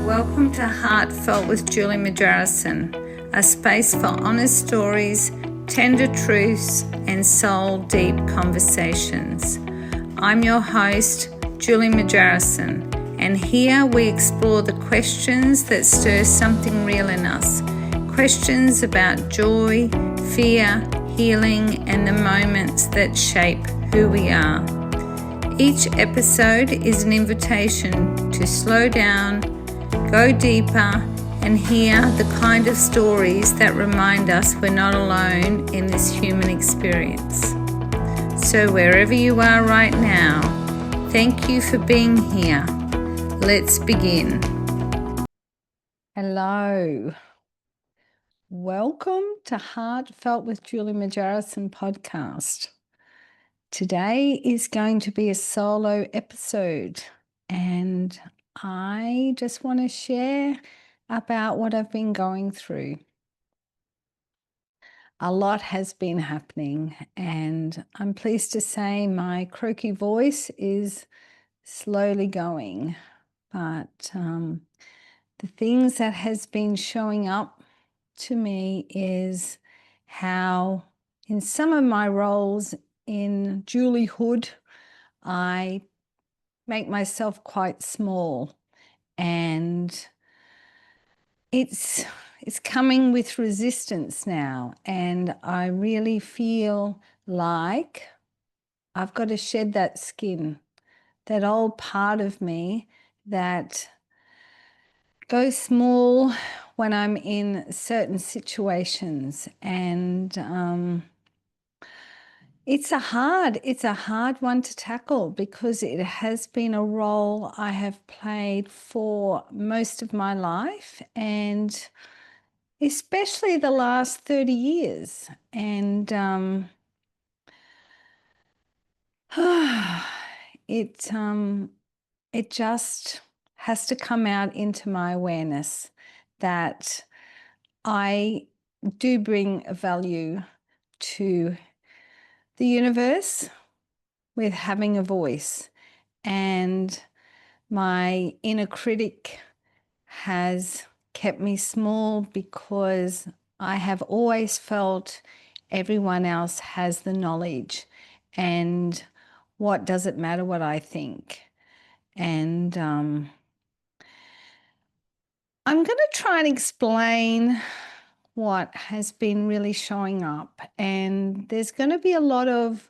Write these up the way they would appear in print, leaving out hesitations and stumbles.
Welcome to Heartfelt with Julie Majarison, a space for honest stories, tender truths, and soul-deep conversations. I'm your host, Julie Majarison, and here we explore the questions that stir something real in us. Questions about joy, fear, healing, and the moments that shape who we are. Each episode is an invitation to slow down, go deeper, and hear the kind of stories that remind us we're not alone in this human experience. So wherever you are right now, thank you for being here. Let's begin. Hello. Welcome to Heartfelt with Julie Majarison podcast. Today is going to be a solo episode, and I just want to share about what I've been going through. A lot has been happening, and I'm pleased to say my croaky voice is slowly going. But the things that has been showing up to me is how in some of my roles in Juliehood, I make myself quite small, and it's coming with resistance now, and I really feel like I've got to shed that skin, that old part of me that goes small when I'm in certain situations. And it's a hard one to tackle because it has been a role I have played for most of my life, and especially the last 30 years. And it just has to come out into my awareness that I do bring a value to the universe with having a voice, and my inner critic has kept me small because I have always felt everyone else has the knowledge, and what does it matter what I think? And I'm going to try and explain what has been really showing up, and there's going to be a lot of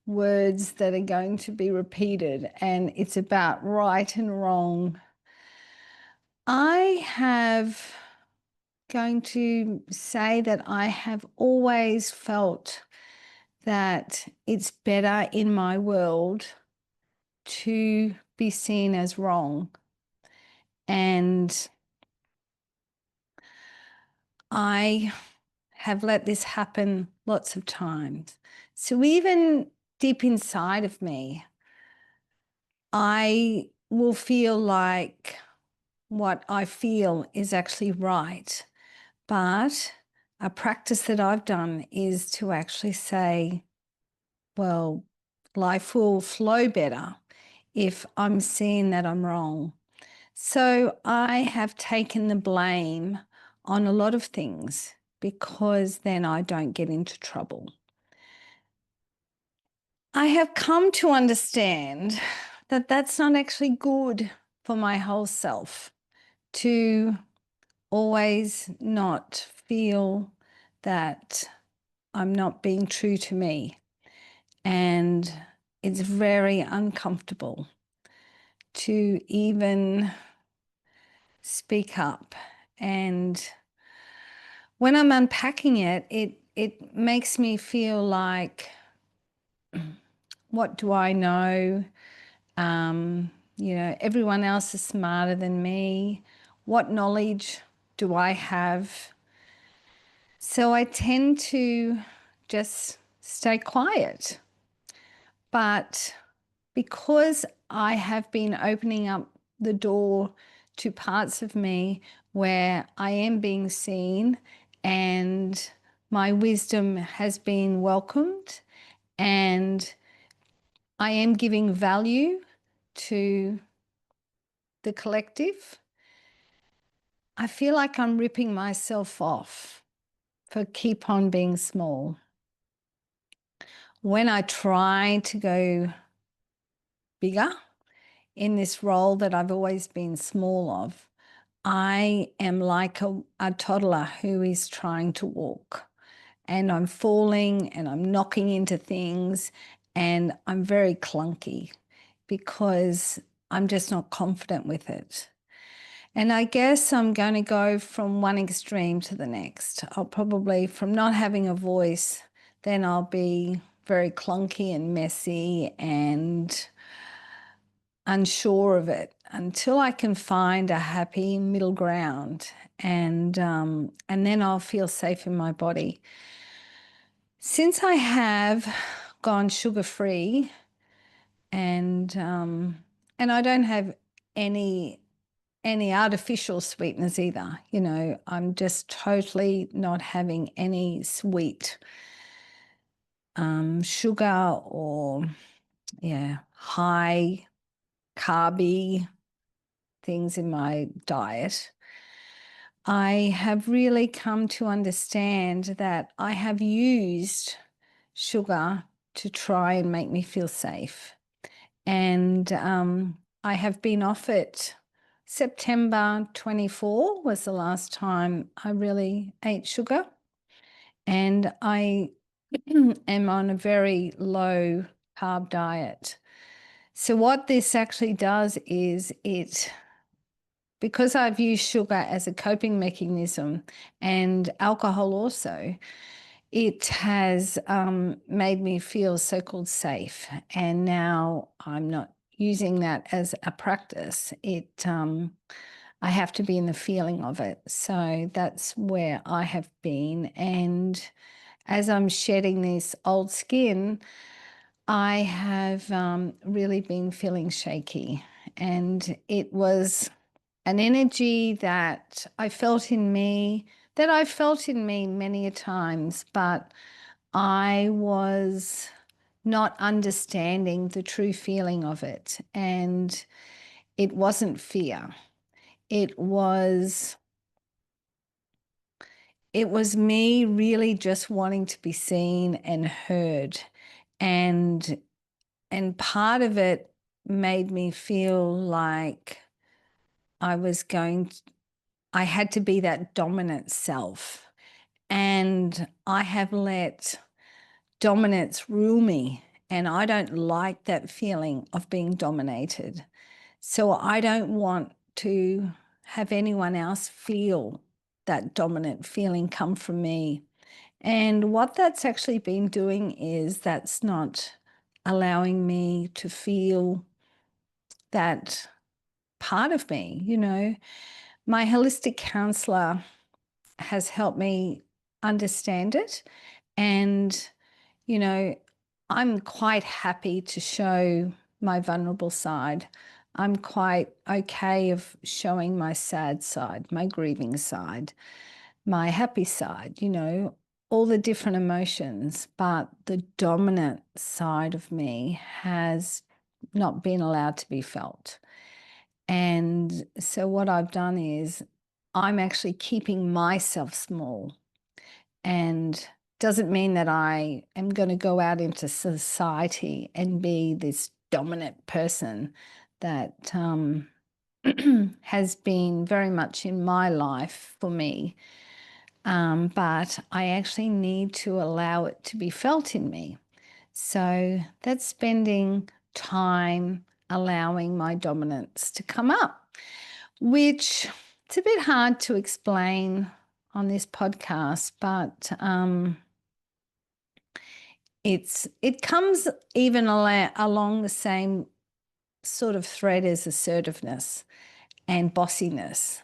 words that are going to be repeated, and it's about right and wrong. I have going to say that I have always felt that it's better in my world to be seen as wrong, and I have let this happen lots of times. So even deep inside of me, I will feel like what I feel is actually right. But a practice that I've done is to actually say, well, life will flow better if I'm seeing that I'm wrong. So I have taken the blame on a lot of things because then I don't get into trouble. I have come to understand that that's not actually good for my whole self, to always not feel that I'm not being true to me. And it's very uncomfortable to even speak up. And when I'm unpacking it, it makes me feel like, what do I know? Everyone else is smarter than me. What knowledge do I have? So I tend to just stay quiet. But because I have been opening up the door to parts of me where I am being seen and my wisdom has been welcomed, and I am giving value to the collective, I feel like I'm ripping myself off for keep on being small. When I try to go bigger in this role that I've always been small of, I am like a toddler who is trying to walk, and I'm falling and I'm knocking into things, and I'm very clunky because I'm just not confident with it. And I guess I'm going to go from one extreme to the next. I'll probably, from not having a voice, then I'll be very clunky and messy and unsure of it until I can find a happy middle ground, and then I'll feel safe in my body. Since I have gone sugar-free, and I don't have any artificial sweeteners either. You know, I'm just totally not having any sweet sugar or high carby things in my diet. I have really come to understand that I have used sugar to try and make me feel safe. And I have been off it. September 24 was the last time I really ate sugar. And I am on a very low carb diet. So what this actually does is because I've used sugar as a coping mechanism and alcohol also, it has made me feel so-called safe. And now I'm not using that as a practice. I have to be in the feeling of it. So that's where I have been. And as I'm shedding this old skin, I have really been feeling shaky. And it was an energy that I felt in me, that I've felt in me many a times, but I was not understanding the true feeling of it. And it wasn't fear. It was me really just wanting to be seen and heard. And part of it made me feel like I had to be that dominant self. And I have let dominance rule me. And I don't like that feeling of being dominated. So I don't want to have anyone else feel that dominant feeling come from me. And what that's actually been doing is that's not allowing me to feel that part of me. You know, my holistic counselor has helped me understand it. And, you know, I'm quite happy to show my vulnerable side. I'm quite okay of showing my sad side, my grieving side, my happy side, you know, all the different emotions. But the dominant side of me has not been allowed to be felt. And so what I've done is I'm actually keeping myself small, and doesn't mean that I am going to go out into society and be this dominant person that has been very much in my life for me. But I actually need to allow it to be felt in me. So that's spending time allowing my dominance to come up, which it's a bit hard to explain on this podcast, but it comes even along the same sort of thread as assertiveness and bossiness.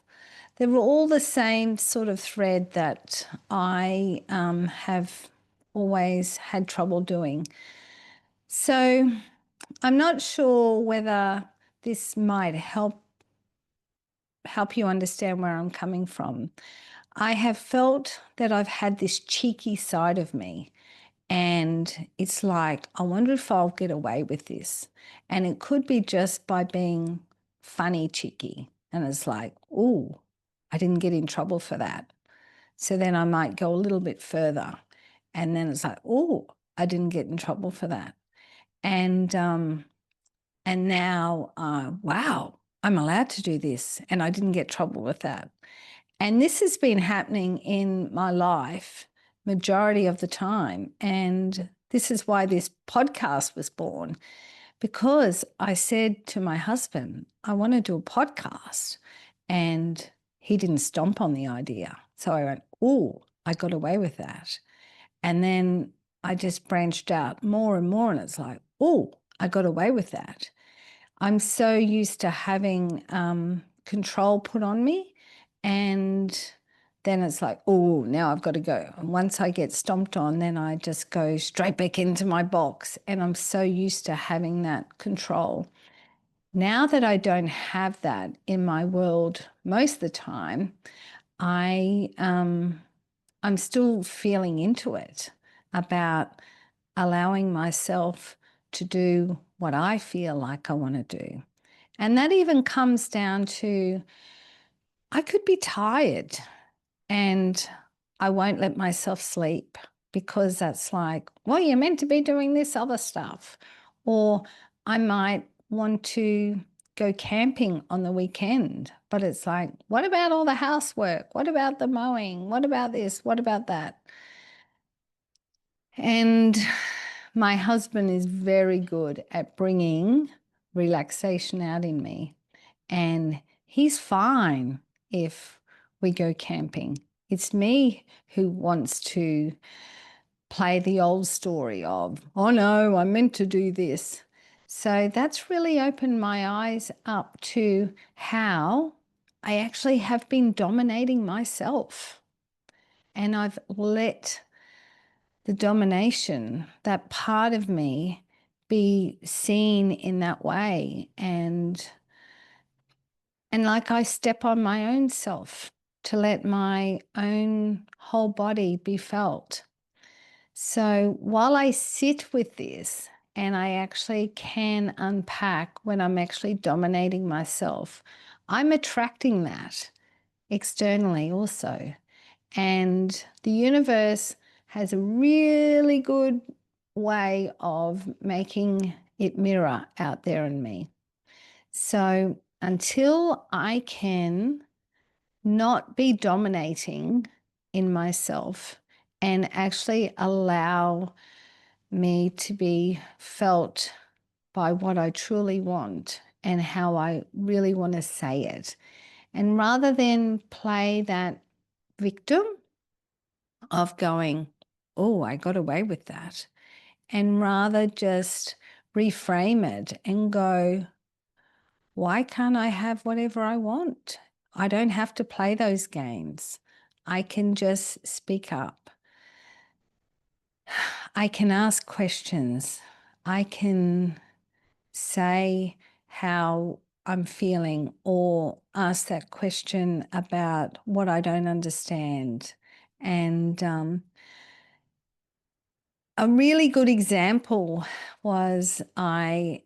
They were all the same sort of thread that I have always had trouble doing. So I'm not sure whether this might help you understand where I'm coming from. I have felt that I've had this cheeky side of me, and it's like, I wonder if I'll get away with this. And it could be just by being funny cheeky. And it's like, ooh, I didn't get in trouble for that. So then I might go a little bit further. And then it's like, oh, I didn't get in trouble for that. And now, wow, I'm allowed to do this. And I didn't get trouble with that. And this has been happening in my life majority of the time. And this is why this podcast was born, because I said to my husband, I want to do a podcast. And he didn't stomp on the idea. So I went, oh, I got away with that. And then I just branched out more and more. And it's like, oh, I got away with that. I'm so used to having control put on me. And then it's like, oh, now I've got to go. And once I get stomped on, then I just go straight back into my box. And I'm so used to having that control. Now that I don't have that in my world most of the time, I'm still feeling into it about allowing myself to do what I feel like I want to do. And that even comes down to I could be tired and I won't let myself sleep because that's like, well, you're meant to be doing this other stuff. Or I might want to go camping on the weekend, but it's like, what about all the housework? What about the mowing? What about this? What about that? And my husband is very good at bringing relaxation out in me. And he's fine if we go camping. It's me who wants to play the old story of, oh no, I'm meant to do this. So that's really opened my eyes up to how I actually have been dominating myself. And I've let the domination, that part of me, be seen in that way. And like I step on my own self to let my own whole body be felt. So while I sit with this and I actually can unpack when I'm actually dominating myself, I'm attracting that externally also. And the universe has a really good way of making it mirror out there in me. So until I can not be dominating in myself and actually allow me to be felt by what I truly want and how I really want to say it. And rather than play that victim of going, oh, I got away with that, and rather just reframe it and go, why can't I have whatever I want? I don't have to play those games. I can just speak up. I can ask questions. I can say how I'm feeling or ask that question about what I don't understand. And a really good example was I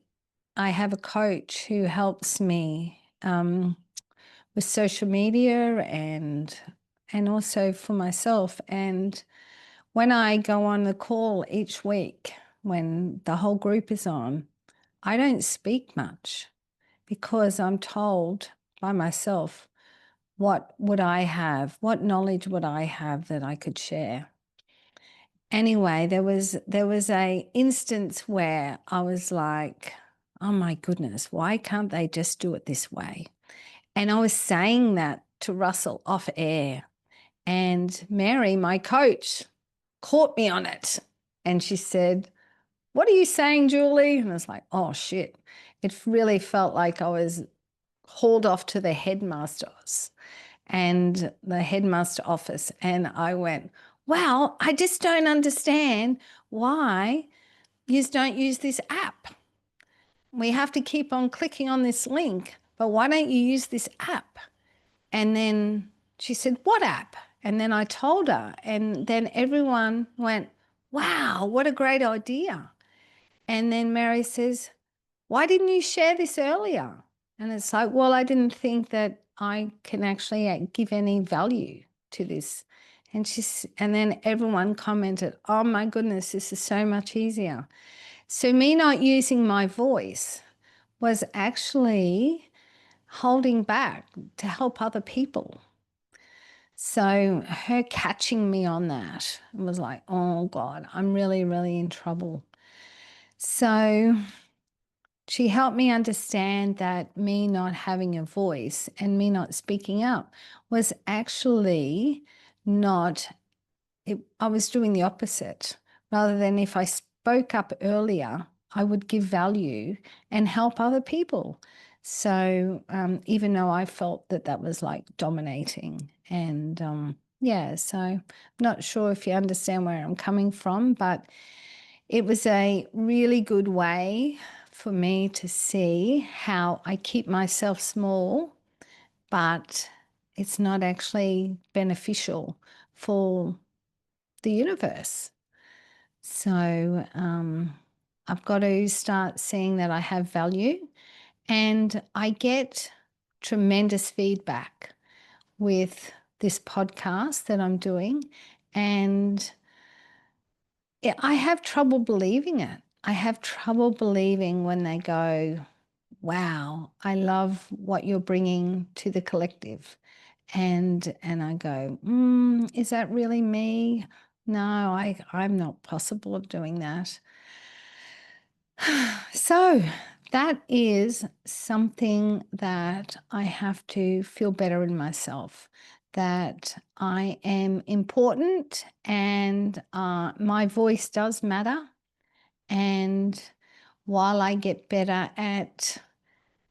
have a coach who helps me with social media and also for myself. And when I go on the call each week, when the whole group is on, I don't speak much because I'm told by myself, what would I have? What knowledge would I have that I could share? Anyway, there was a instance where I was like, oh my goodness, why can't they just do it this way? And I was saying that to Russell off air. And Mary, my coach, caught me on it. And she said, what are you saying, Julie? And I was like, oh shit. It really felt like I was hauled off to the headmaster's and the headmaster office. And I went, well, I just don't understand why you don't use this app. We have to keep on clicking on this link, but why don't you use this app? And then she said, what app? And then I told her, and then everyone went, wow, what a great idea. And then Mary says, why didn't you share this earlier? And it's like, well, I didn't think that I can actually give any value to this. And then everyone commented, oh my goodness, this is so much easier. So me not using my voice was actually holding back to help other people. So her catching me on that was like, oh God, I'm really, really in trouble. So she helped me understand that me not having a voice and me not speaking up was actually not, I was doing the opposite. Rather than if I spoke up earlier, I would give value and help other people. So even though I felt that that was like dominating and yeah, so I'm not sure if you understand where I'm coming from, but it was a really good way for me to see how I keep myself small, but it's not actually beneficial for the universe. So I've got to start seeing that I have value, and I get tremendous feedback with this podcast that I'm doing, and I have trouble believing it. I have trouble believing when they go, wow, I love what you're bringing to the collective. And I go, is that really me? No, I'm not possible of doing that. So that is something that I have to feel better in myself, that I am important and my voice does matter. And while I get better at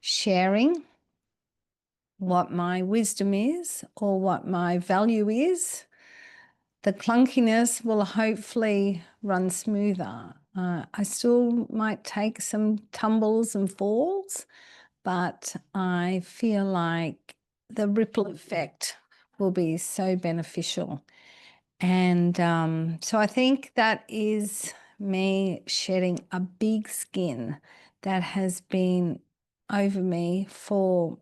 sharing what my wisdom is or what my value is, the clunkiness will hopefully run smoother. I still might take some tumbles and falls, but I feel like the ripple effect will be so beneficial. And so I think that is me shedding a big skin that has been over me for,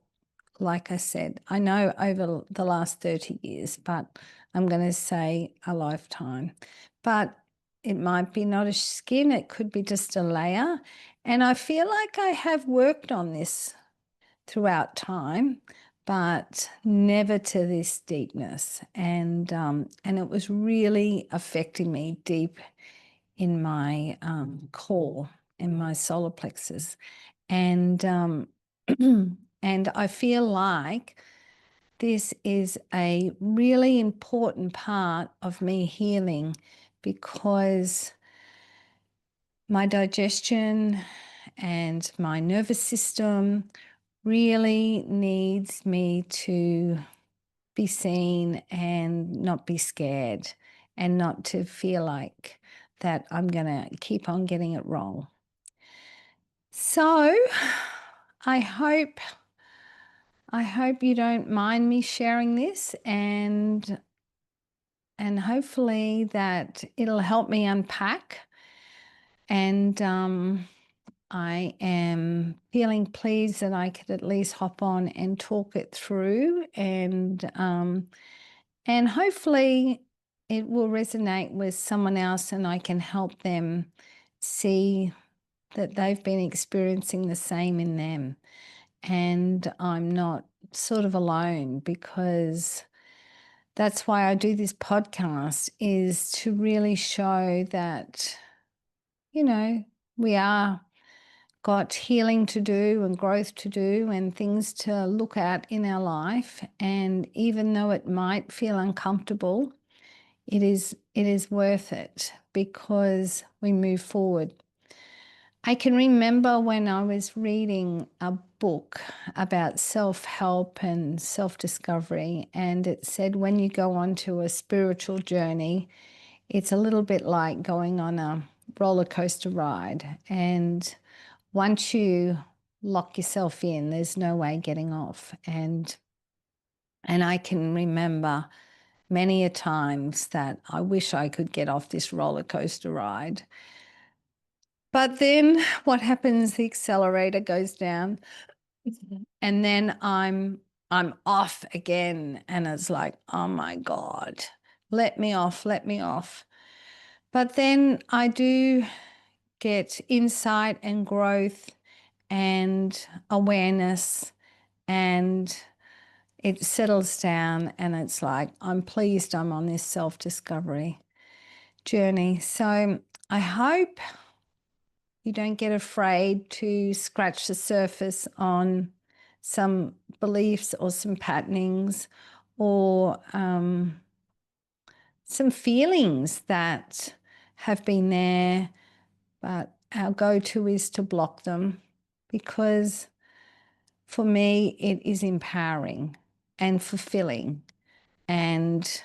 like I said, I know over the last 30 years, but I'm going to say a lifetime. But it might be not a skin, it could be just a layer. And I feel like I have worked on this throughout time, but never to this deepness. And it was really affecting me deep in my core, in my solar plexus. And and I feel like this is a really important part of me healing, because my digestion and my nervous system really needs me to be seen and not be scared, and not to feel like that I'm going to keep on getting it wrong. So I hope you don't mind me sharing this, and hopefully that it'll help me unpack. And I am feeling pleased that I could at least hop on and talk it through, and hopefully it will resonate with someone else, and I can help them see that they've been experiencing the same in them, and I'm not sort of alone, because that's why I do this podcast, is to really show that, you know, we are got healing to do and growth to do and things to look at in our life. And even though it might feel uncomfortable, it is worth it, because we move forward. I can remember when I was reading a book about self-help and self-discovery, and it said when you go onto a spiritual journey, it's a little bit like going on a roller coaster ride. And once you lock yourself in, there's no way getting off. And I can remember many a times that I wish I could get off this roller coaster ride. But then what happens? The accelerator goes down, and then I'm I'm off again. And it's like, oh my God, let me off, let me off. But then I do get insight and growth and awareness, and it settles down, and it's like, I'm pleased I'm on this self-discovery journey. So I hope you don't get afraid to scratch the surface on some beliefs or some patternings or some feelings that have been there, but our go-to is to block them, because for me it is empowering and fulfilling, and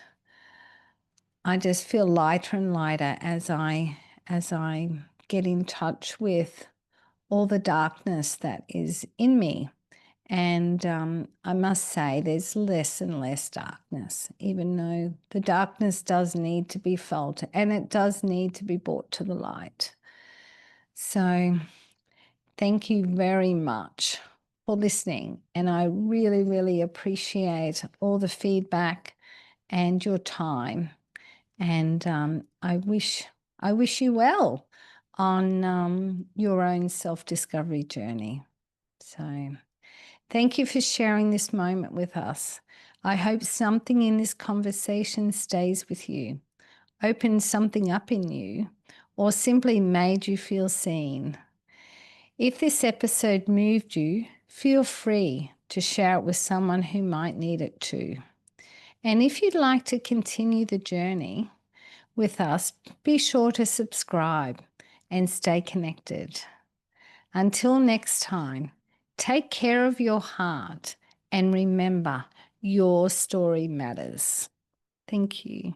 I just feel lighter and lighter as I get in touch with all the darkness that is in me. And I must say there's less and less darkness, even though the darkness does need to be felt and it does need to be brought to the light. So thank you very much for listening. And I really, really appreciate all the feedback and your time. And I wish you well on your own self-discovery journey. So thank you for sharing this moment with us. I hope something in this conversation stays with you, opened something up in you, or simply made you feel seen. If this episode moved you, feel free to share it with someone who might need it too. And if you'd like to continue the journey with us, be sure to subscribe and stay connected. Until next time, take care of your heart and remember, your story matters. Thank you.